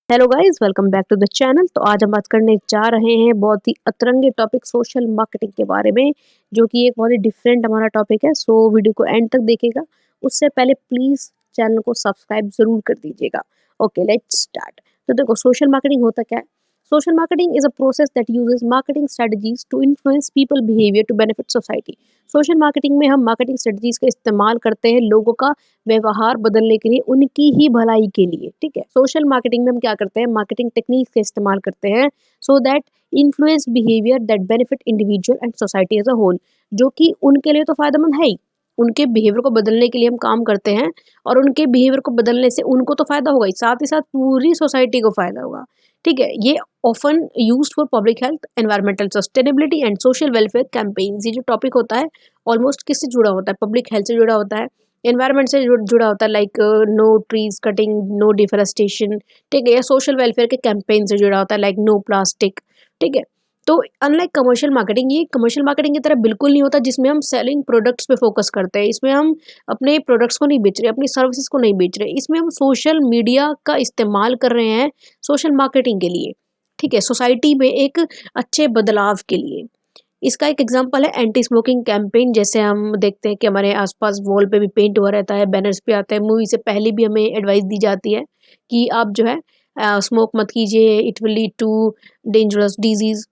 Hello guys, welcome back to the channel. तो आज हम बात करने जा रहे हैं बहुत ही अतरंगे टॉपिक सोशल मार्केटिंग के बारे में, जो कि एक बहुत ही डिफरेंट हमारा टॉपिक है। सो वीडियो को एंड तक देखिएगा। उससे पहले प्लीज चैनल को सब्सक्राइब जरूर कर दीजिएगा। Okay, let's start. तो देखो, सोशल मार्केटिंग होता क्या है। Social marketing is a process that uses marketing strategies to influence people behaviour to benefit society. Social marketing में हम मार्केटिंग स्ट्रेटजीज का इस्तेमाल करते हैं लोगों का व्यवहार बदलने के लिए, उनकी ही भलाई के लिए। ठीक है, सोशल मार्केटिंग में हम क्या करते हैं, मार्केटिंग टेक्निक्स का इस्तेमाल करते हैं so that influence behaviour that benefit individual and society as a whole. जो कि उनके लिए तो फायदेमंद है ही, उनके बिहेवियर को बदलने के लिए हम काम करते हैं, और उनके बिहेवियर को बदलने से उनको तो फायदा होगा ही, साथ ही साथ पूरी सोसाइटी को फायदा होगा। ठीक है, ये often used for public health, environmental sustainability and social welfare campaigns. ये जो टॉपिक होता है ऑलमोस्ट किससे जुड़ा होता है, पब्लिक हेल्थ से जुड़ा होता है, एनवायरनमेंट से जुड़ा होता है, like no trees cutting, no deforestation. ठीक है, या सोशल वेलफेयर के कैंपेन से जुड़ा होता है, लाइक नो प्लास्टिक। ठीक है, तो अनलाइक कमर्शियल मार्केटिंग, ये कमर्शियल मार्केटिंग की तरह बिल्कुल नहीं होता जिसमें हम सेलिंग प्रोडक्ट्स पे फोकस करते हैं। इसमें हम अपने प्रोडक्ट्स को नहीं बेच रहे, अपनी सर्विसेज को नहीं बेच रहे, इसमें हम सोशल मीडिया का इस्तेमाल कर रहे हैं सोशल मार्केटिंग के लिए। ठीक है, सोसाइटी में एक अच्छे बदलाव के लिए। इसका एक एग्जांपल है एंटी स्मोकिंग कैंपेन। जैसे हम देखते हैं कि हमारे आसपास वॉल पे भी पेंट हुआ रहता है, बैनर्स पे आता है, मूवी से पहले भी हमें एडवाइस दी जाती है कि आप जो है स्मोक मत कीजिए, it will lead to dangerous disease.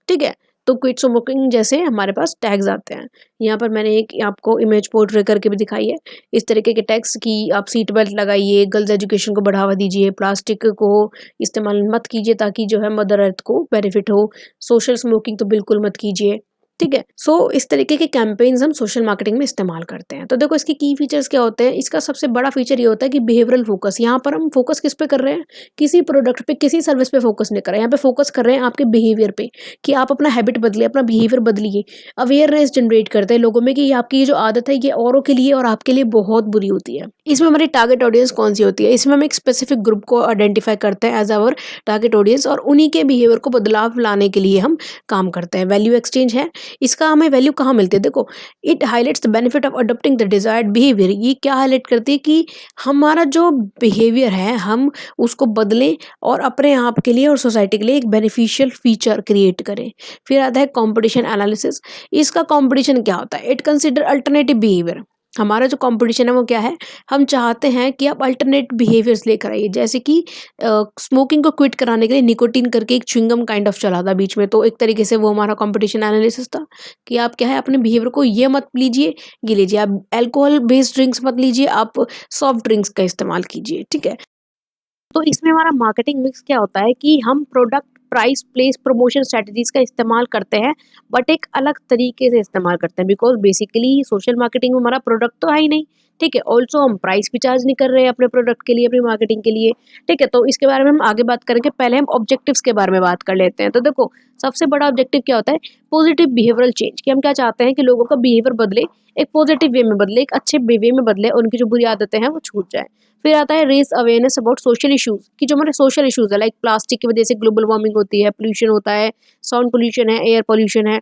ठीक है, तो क्विट स्मोकिंग जैसे हमारे पास टैग्स आते हैं। यहाँ पर मैंने एक आपको इमेज पोर्ट्रे करके भी दिखाई है, इस तरीके के टैग्स की आप सीट बेल्ट लगाइए, गर्ल्स एजुकेशन को बढ़ावा दीजिए, प्लास्टिक को इस्तेमाल मत कीजिए ताकि जो है मदर अर्थ को बेनिफिट हो, सोशल स्मोकिंग तो बिल्कुल मत कीजिए। ठीक है, सो इस तरीके के कैंपेन्स हम सोशल मार्केटिंग में इस्तेमाल करते हैं। तो देखो, इसके की फीचर्स क्या होते हैं। इसका सबसे बड़ा फीचर ये होता है कि बिहेवियरल फोकस। यहाँ पर हम फोकस किस पे कर रहे हैं, किसी प्रोडक्ट पे, किसी सर्विस पे फोकस नहीं कर रहे हैं, यहाँ पे फोकस कर रहे हैं आपके बिहेवियर पे, कि आप अपना हैबिट बदलिए, अपना बिहेवियर बदलिए। अवेयरनेस जनरेट करते हैं लोगों में कि ये आपकी ये जो आदत है ये औरों के लिए और आपके लिए बहुत बुरी होती है। इसमें हमारी टारगेट ऑडियंस कौन सी होती है, इसमें हम एक स्पेसिफिक ग्रुप को आइडेंटिफाई करते हैं एज आवर टारगेट ऑडियंस, और उन्हीं के बिहेवियर को बदलाव लाने के लिए हम काम करते हैं। वैल्यू एक्सचेंज है इसका। हमें वैल्यू कहाँ मिलती है, देखो, it highlights the benefit of adopting the desired behaviour. ये क्या हाईलाइट करती है कि हमारा जो बिहेवियर है हम उसको बदलें और अपने आप के लिए और सोसाइटी के लिए एक बेनिफिशियल फीचर क्रिएट करें। फिर आता है कंपटीशन एनालिसिस। इसका कंपटीशन क्या होता है, इट कंसिडर अल्टरनेटिव बिहेवियर। हमारा जो कंपटीशन है वो क्या है, हम चाहते हैं कि आप अल्टरनेट बिहेवियर्स लेकर आइए। जैसे कि स्मोकिंग को क्विट कराने के लिए निकोटीन करके एक च्युइंगम काइंड ऑफ चला था बीच में, तो एक तरीके से वो हमारा कंपटीशन एनालिसिस था कि आप क्या है अपने बिहेवियर को ये मत लीजिए, ये लीजिए, आप अल्कोहल बेस्ड ड्रिंक्स मत लीजिए, आप सॉफ्ट ड्रिंक्स का इस्तेमाल कीजिए। ठीक है, तो इसमें हमारा मार्केटिंग मिक्स क्या होता है कि हम product, price, place, promotion strategies का इस्तेमाल करते हैं, बट एक अलग तरीके से इस्तेमाल करते हैं। बिकॉज बेसिकली सोशल मार्केटिंग में हमारा प्रोडक्ट तो है ही नहीं। ठीक है, ऑल्सो हम प्राइस भी चार्ज नहीं कर रहे हैं अपने प्रोडक्ट के लिए, अपनी मार्केटिंग के लिए। ठीक है, तो इसके बारे में हम आगे बात करेंगे, पहले हम ऑब्जेक्टिव्स के बारे में बात कर लेते हैं। तो देखो, सबसे बड़ा ऑब्जेक्टिव क्या होता है, पॉजिटिव बिहेवियरल चेंज। कि हम क्या चाहते हैं कि लोगों का बिहेवियर बदले, एक पॉजिटिव वे में बदले, एक अच्छे वे में बदले, उनकी जो बुरी आदतें हैं वो छूट जाए। फिर आता है raise awareness about social issues, कि जो हमारे सोशल इश्यूज है, लाइक प्लास्टिक की वजह से ग्लोबल वार्मिंग होती है, पोल्यूशन होता है, साउंड पोल्यूशन है, एयर पोल्यूशन है।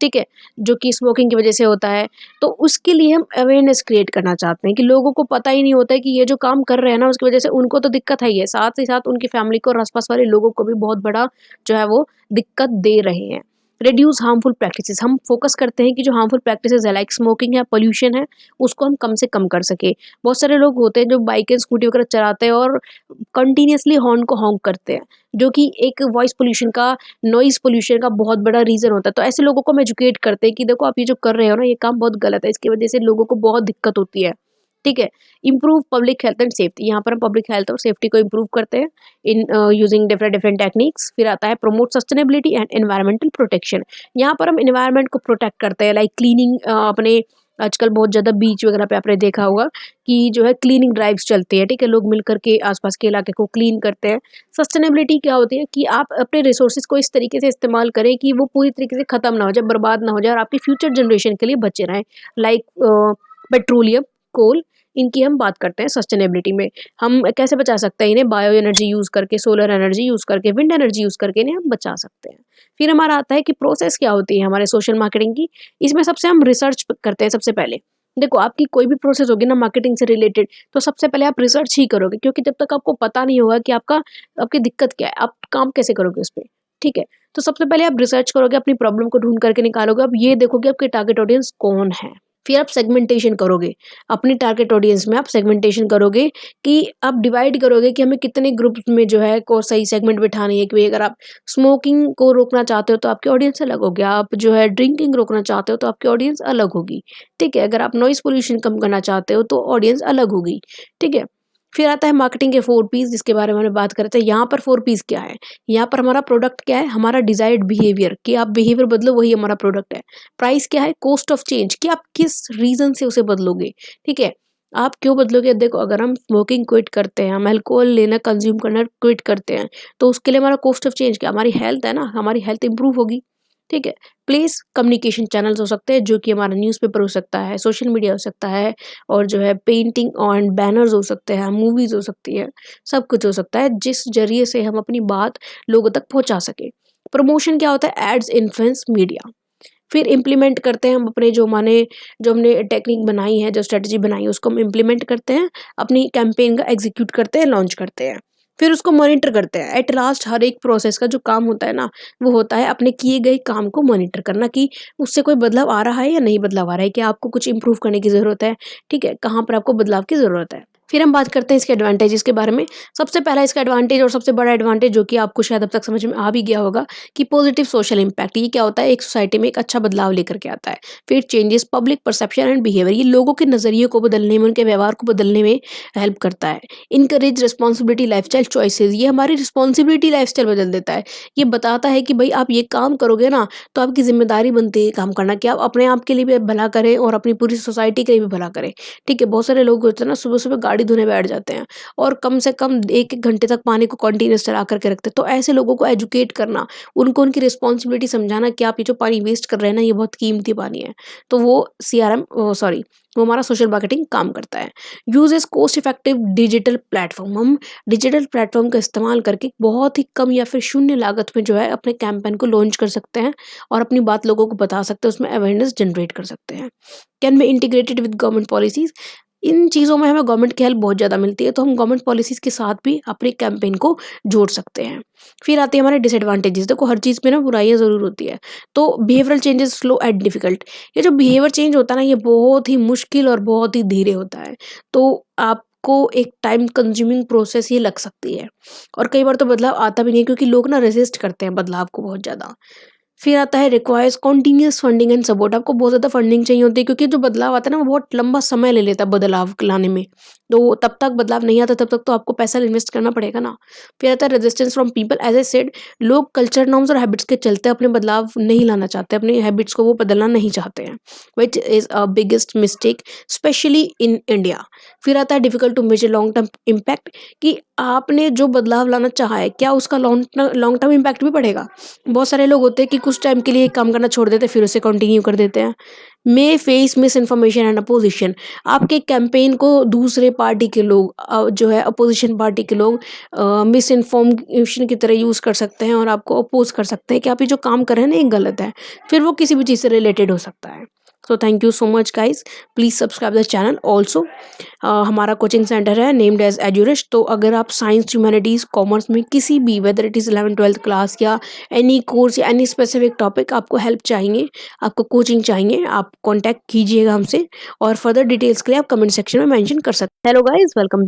ठीक है, जो कि स्मोकिंग की वजह से होता है। तो उसके लिए हम अवेयरनेस क्रिएट करना चाहते हैं कि लोगों को पता ही नहीं होता है कि ये जो काम कर रहे हैं ना उसकी वजह से उनको तो दिक्कत है ही है, साथ ही साथ उनकी फैमिली को और आसपास वाले लोगों को भी बहुत बड़ा जो है वो दिक्कत दे रहे हैं। रिड्यूस हार्मफुल प्रैक्टिसेस, हम फोकस करते हैं कि जो हार्मफुल प्रैक्टिसेस है, लाइक स्मोकिंग है, पोल्यूशन है, उसको हम कम से कम कर सके। बहुत सारे लोग होते हैं जो बाइक एंड स्कूटी वगैरह चलाते हैं और कंटिन्यूअसली हॉर्न को हॉन्क करते हैं, जो कि एक वॉइस पोल्यूशन का, नॉइज पोल्यूशन का बहुत बड़ा रीजन होता है। तो ऐसे लोगों को हम एजुकेट करते हैं कि देखो, आप ये जो कर रहे हो ना ये काम बहुत गलत है, इसकी वजह से लोगों को बहुत दिक्कत होती है। ठीक है, improve public health and safety, यहाँ पर हम पब्लिक हेल्थ और सेफ्टी को इम्प्रूव करते हैं in using different different techniques. फिर आता है promote sustainability and environmental protection. यहाँ पर हम एनवायरनमेंट को प्रोटेक्ट करते हैं, लाइक क्लीनिंग। अपने आजकल बहुत ज़्यादा बीच वगैरह पे आपने देखा होगा कि जो है क्लीनिंग ड्राइव्स चलती है। ठीक है, लोग मिल करके आसपास के इलाके को क्लीन करते हैं। सस्टेनेबिलिटी क्या होती है कि आप अपने रिसोर्सेज को इस तरीके से इस्तेमाल करें कि वो पूरी तरीके से ख़त्म ना हो जाए, बर्बाद ना हो जाए, और आपकी फ्यूचर जनरेशन के लिए बचे रहें। लाइक पेट्रोलियम, कोल, इनकी हम बात करते हैं सस्टेनेबिलिटी में। हम कैसे बचा सकते हैं इन्हें, बायो एनर्जी यूज़ करके, सोलर एनर्जी यूज़ करके, विंड एनर्जी यूज़ करके इन्हें हम बचा सकते हैं। फिर हमारा आता है कि प्रोसेस क्या होती है हमारे सोशल मार्केटिंग की। इसमें सबसे हम रिसर्च करते हैं सबसे पहले देखो, आपकी कोई भी प्रोसेस होगी ना मार्केटिंग से रिलेटेड, तो सबसे पहले आप रिसर्च ही करोगे, क्योंकि जब तक आपको पता नहीं होगा कि आपकी दिक्कत क्या है, आप काम कैसे करोगे उस पे, ठीक है? तो सबसे पहले आप रिसर्च करोगे, अपनी प्रॉब्लम को ढूँढ करके निकालोगे, अब ये देखोगे आपके टारगेट ऑडियंस कौन है। फिर आप सेगमेंटेशन करोगे, अपनी टारगेट ऑडियंस में आप सेगमेंटेशन करोगे कि आप डिवाइड करोगे कि हमें कितने ग्रुप्स में जो है को सही सेगमेंट बिठानी है, कि भई अगर आप स्मोकिंग को रोकना चाहते हो तो आपकी ऑडियंस अलग होगी, आप जो है ड्रिंकिंग रोकना चाहते हो तो आपकी ऑडियंस अलग होगी, ठीक है? अगर आप नॉइज़ पॉल्यूशन कम करना चाहते हो तो ऑडियंस अलग होगी, ठीक है? फिर आता है मार्केटिंग के 4 पीस, जिसके बारे में हमने बात करे थे। यहाँ पर 4 पीस क्या है? यहाँ पर हमारा प्रोडक्ट क्या है? हमारा डिज़ायर्ड बिहेवियर, कि आप बिहेवियर बदलो, वही हमारा प्रोडक्ट है। प्राइस क्या है? कॉस्ट ऑफ चेंज, कि आप किस रीज़न से उसे बदलोगे, ठीक है? आप क्यों बदलोगे? देखो, अगर हम स्मोकिंग क्विट करते हैं, हम अल्कोहल लेना कंज़्यूम करना क्विट करते हैं, तो उसके लिए हमारा कॉस्ट ऑफ चेंज क्या? हमारी हेल्थ है ना, हमारी हेल्थ इम्प्रूव होगी, ठीक है? प्लेस कम्युनिकेशन चैनल्स हो सकते हैं, जो कि हमारा न्यूज़पेपर हो सकता है, सोशल मीडिया हो सकता है, और जो है पेंटिंग एंड बैनर्स हो सकते हैं, मूवीज़ हो सकती है, सब कुछ हो सकता है, जिस ज़रिए से हम अपनी बात लोगों तक पहुँचा सकें। प्रमोशन क्या होता है? Ads, influence, media. फिर इम्प्लीमेंट करते हैं हम अपने जो हमने टेक्निक बनाई है, जो स्ट्रेटजी बनाई है, उसको हम इम्प्लीमेंट करते हैं, अपनी कैंपेन का एग्जीक्यूट करते हैं, लॉन्च करते हैं। फिर उसको मॉनिटर करते हैं। एट लास्ट हर एक प्रोसेस का जो काम होता है ना, वो होता है अपने किए गए काम को मॉनिटर करना, कि उससे कोई बदलाव आ रहा है या नहीं बदलाव आ रहा है, कि आपको कुछ इम्प्रूव करने की ज़रूरत है, ठीक है? कहाँ पर आपको बदलाव की ज़रूरत है। फिर हम बात करते हैं इसके एडवांटेजेस के बारे में। सबसे पहला इसका एडवांटेज, और सबसे बड़ा एडवांटेज, जो कि आपको शायद अब तक समझ में आ भी गया होगा, कि पॉजिटिव सोशल इम्पैक्ट। ये क्या होता है? एक सोसाइटी में एक अच्छा बदलाव लेकर के आता है। फिर changes public perception and behaviour, ये लोगों के नज़रिए को बदलने में, उनके व्यवहार को बदलने में हेल्प करता है। इनकरेज रिस्पॉन्सिबिलिटी लाइफस्टाइल चॉइसेस, ये हमारी रिस्पॉन्सिबिलिटी लाइफस्टाइल बदल देता है। ये बताता है कि भाई आप ये काम करोगे ना, तो आपकी जिम्मेदारी बनती है काम करना, कि आप अपने आप के लिए भी भला करें और अपनी पूरी सोसाइटी के लिए भी भला करें, ठीक है? बहुत सारे लोग होते हैं ना, सुबह सुबह गाड़ी धोने बैठ जाते हैं, और कम से कम 1-1 घंटे तक पानी को कंटीन्यूअस चला करके रखते हैं। तो ऐसे लोगों को एजुकेट करना, उनको उनकी रिस्पॉन्सिबिलिटी समझाना, कि आप ये जो पानी वेस्ट कर रहे हैं ना, ये बहुत कीमती पानी है। तो वो सीआरएम सॉरी वो हमारा सोशल मार्केटिंग काम करता है। Uses cost effective digital platform, हम डिजिटल प्लेटफॉर्म का इस्तेमाल करके बहुत ही कम या फिर शून्य लागत में जो है अपने कैंपेन को लॉन्च कर सकते हैं, और अपनी बात लोगों को बता सकते हैं, उसमें अवेयरनेस जनरेट कर सकते हैं। Can be integrated with government policies, इन चीज़ों में हमें गवर्नमेंट की हेल्प बहुत ज़्यादा मिलती है, तो हम गवर्नमेंट पॉलिसीज़ के साथ भी अपने कैंपेन को जोड़ सकते हैं। फिर आते हैं हमारे डिसएडवांटेजेस। देखो, हर चीज़ में ना बुराइयाँ ज़रूर होती है, तो behavioural changes slow and difficult, ये जो बिहेवियर चेंज होता है ना, ये बहुत ही मुश्किल और बहुत ही धीरे होता है, तो आपको एक टाइम कंज्यूमिंग प्रोसेस ये लग सकती है, और कई बार तो बदलाव आता भी नहीं है, क्योंकि लोग ना रेजिस्ट करते हैं बदलाव को बहुत ज़्यादा। फिर आता है requires continuous funding and support, आपको बहुत ज़्यादा फंडिंग चाहिए होती है, क्योंकि जो बदलाव आता है ना, वो बहुत लंबा समय ले लेता है बदलाव लाने में। तो तब तक बदलाव नहीं आता, तब तक तो आपको पैसा इन्वेस्ट करना पड़ेगा ना। फिर आता है resistance from people, as I said, लोग कल्चर नॉर्म्स और हैबिट्स के चलते अपने बदलाव नहीं लाना चाहते, अपनी हैबिट्स को वो बदलना नहीं चाहते हैं, which is a biggest mistake specially in India. फिर आता है difficult to measure long term impact, कि आपने जो बदलाव लाना चाहा है, क्या उसका लॉन्ग टर्म इम्पैक्ट भी पड़ेगा? बहुत सारे लोग होते हैं कि कुछ टाइम के लिए काम करना छोड़ देते हैं, फिर उसे कंटिन्यू कर देते हैं। May face misinformation and opposition, आपके कैंपेन को दूसरे पार्टी के लोग, जो है अपोजिशन पार्टी के लोग, मिस इन्फॉर्मेशन की तरह यूज़ कर सकते हैं, और आपको अपोज कर सकते हैं कि आप ये जो काम कर रहे हैं ना, ये गलत है। फिर वो किसी भी चीज़ से रिलेटेड हो सकता है। So thank you so much guys, please subscribe the channel also. हमारा कोचिंग सेंटर है नेम्ड एज एजुरिश, तो अगर आप साइंस, ह्यूमैनिटीज़, कॉमर्स में किसी भी, whether it is 11th-12th class या एनी कोर्स या एनी स्पेसिफिक टॉपिक, आपको हेल्प चाहिए, आपको कोचिंग चाहिए, आप कॉन्टैक्ट कीजिएगा हमसे, और फर्दर डिटेल्स के लिए आप कमेंट सेक्शन में मेंशन कर सकते हैं। Hello guys, welcome.